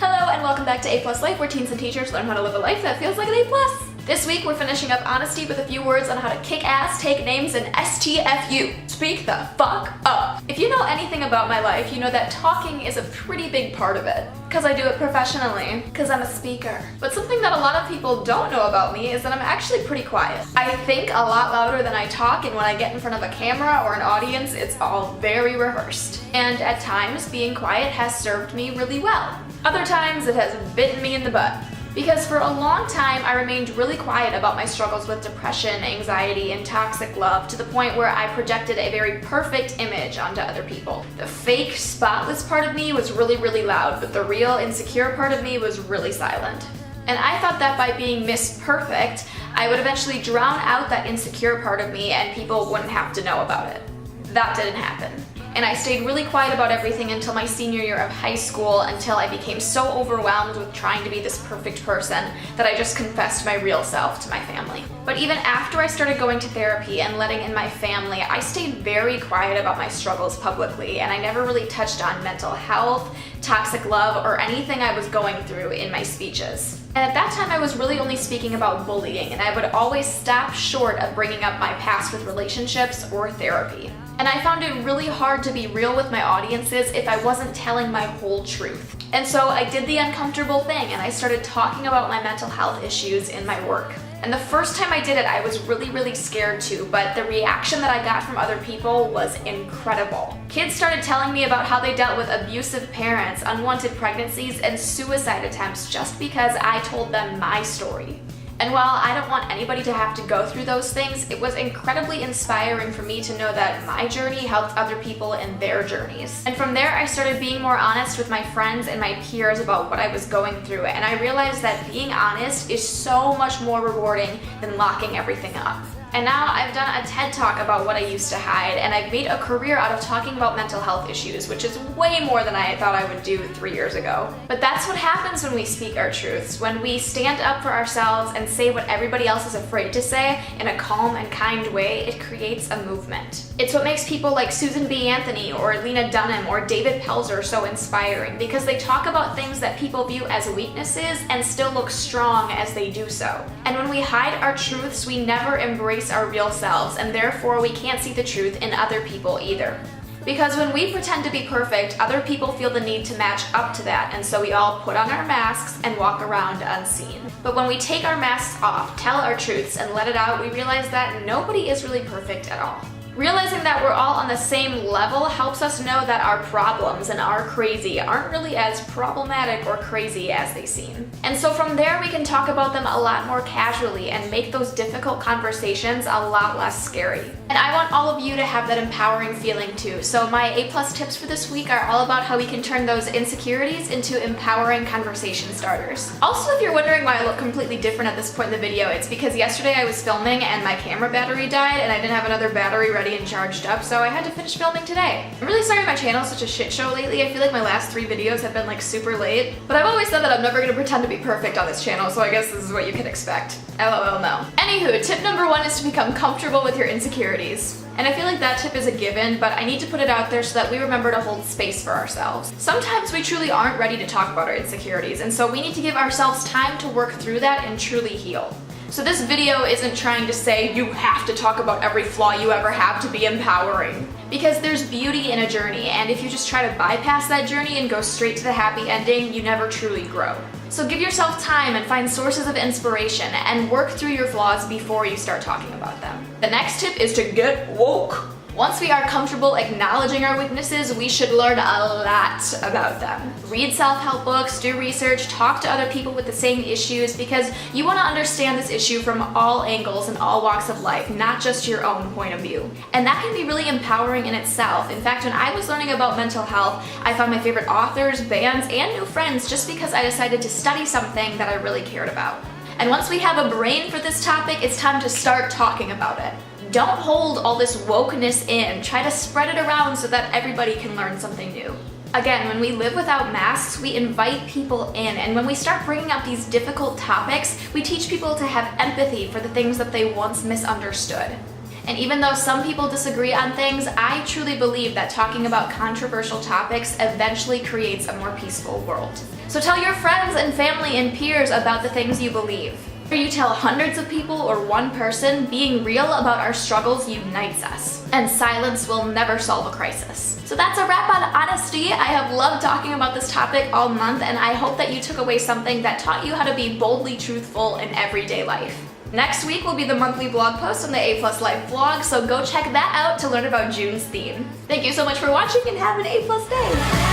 Hello and welcome back to A+ Life, where teens and teachers learn how to live a life that feels like an A+. This week we're finishing up honesty with a few words on how to kick ass, take names, and STFU. Speak the fuck up. If you know anything about my life, you know that talking is a pretty big part of it. Because I do it professionally, because I'm a speaker. But something that a lot of people don't know about me is that I'm actually pretty quiet. I think a lot louder than I talk, and when I get in front of a camera or an audience, it's all very rehearsed. And at times, being quiet has served me really well. Other times, it has bitten me in the butt. Because for a long time, I remained really quiet about my struggles with depression, anxiety, and toxic love, to the point where I projected a very perfect image onto other people. The fake, spotless part of me was really loud, but the real, insecure part of me was really silent. And I thought that by being Miss Perfect, I would eventually drown out that insecure part of me and people wouldn't have to know about it. That didn't happen. And I stayed really quiet about everything until my senior year of high school, until I became so overwhelmed with trying to be this perfect person that I just confessed my real self to my family. But even after I started going to therapy and letting in my family, I stayed very quiet about my struggles publicly, and I never really touched on mental health, toxic love, or anything I was going through in my speeches. And at that time I was really only speaking about bullying, and I would always stop short of bringing up my past with relationships or therapy. And I found it really hard to be real with my audiences if I wasn't telling my whole truth. And so I did the uncomfortable thing, and I started talking about my mental health issues in my work. And the first time I did it, I was really scared too, but the reaction that I got from other people was incredible. Kids started telling me about how they dealt with abusive parents, unwanted pregnancies, and suicide attempts just because I told them my story. And while I don't want anybody to have to go through those things, it was incredibly inspiring for me to know that my journey helped other people in their journeys. And from there, I started being more honest with my friends and my peers about what I was going through, and I realized that being honest is so much more rewarding than locking everything up. And now I've done a TED Talk about what I used to hide, and I've made a career out of talking about mental health issues, which is way more than I thought I would do 3 years ago. But that's what happens when we speak our truths. When we stand up for ourselves and say what everybody else is afraid to say in a calm and kind way, it creates a movement. It's what makes people like Susan B. Anthony or Lena Dunham or David Pelzer so inspiring, because they talk about things that people view as weaknesses and still look strong as they do so. And when we hide our truths, we never embrace our real selves, and therefore we can't see the truth in other people either. Because when we pretend to be perfect, other people feel the need to match up to that, and so we all put on our masks and walk around unseen. But when we take our masks off, tell our truths, and let it out, we realize that nobody is really perfect at all. Realizing that we're all on the same level helps us know that our problems and our crazy aren't really as problematic or crazy as they seem. And so from there we can talk about them a lot more casually and make those difficult conversations a lot less scary. And I want all of you to have that empowering feeling too. So my A+ tips for this week are all about how we can turn those insecurities into empowering conversation starters. Also, if you're wondering why I look completely different at this point in the video, it's because yesterday I was filming and my camera battery died and I didn't have another battery ready and charged up, so I had to finish filming today. I'm really sorry my channel is such a shit show lately. I feel like my last 3 videos have been like super late, but I've always said that I'm never gonna pretend to be perfect on this channel, so I guess this is what you can expect. LOL no. Anywho, tip number 1 is to become comfortable with your insecurities. And I feel like that tip is a given, but I need to put it out there so that we remember to hold space for ourselves. Sometimes we truly aren't ready to talk about our insecurities, and so we need to give ourselves time to work through that and truly heal. So this video isn't trying to say you have to talk about every flaw you ever have to be empowering. Because there's beauty in a journey, and if you just try to bypass that journey and go straight to the happy ending, you never truly grow. So give yourself time and find sources of inspiration and work through your flaws before you start talking about them. The next tip is to get woke. Once we are comfortable acknowledging our weaknesses, we should learn a lot about them. Read self-help books, do research, talk to other people with the same issues, because you want to understand this issue from all angles and all walks of life, not just your own point of view. And that can be really empowering in itself. In fact, when I was learning about mental health, I found my favorite authors, bands, and new friends just because I decided to study something that I really cared about. And once we have a brain for this topic, it's time to start talking about it. Don't hold all this wokeness in. Try to spread it around so that everybody can learn something new. Again, when we live without masks, we invite people in, and when we start bringing up these difficult topics, we teach people to have empathy for the things that they once misunderstood. And even though some people disagree on things, I truly believe that talking about controversial topics eventually creates a more peaceful world. So tell your friends and family and peers about the things you believe. Whether you tell hundreds of people or one person, being real about our struggles unites us. And silence will never solve a crisis. So that's a wrap on honesty. I have loved talking about this topic all month, and I hope that you took away something that taught you how to be boldly truthful in everyday life. Next week will be the monthly blog post on the A+ Life blog, so go check that out to learn about June's theme. Thank you so much for watching and have an A+ day!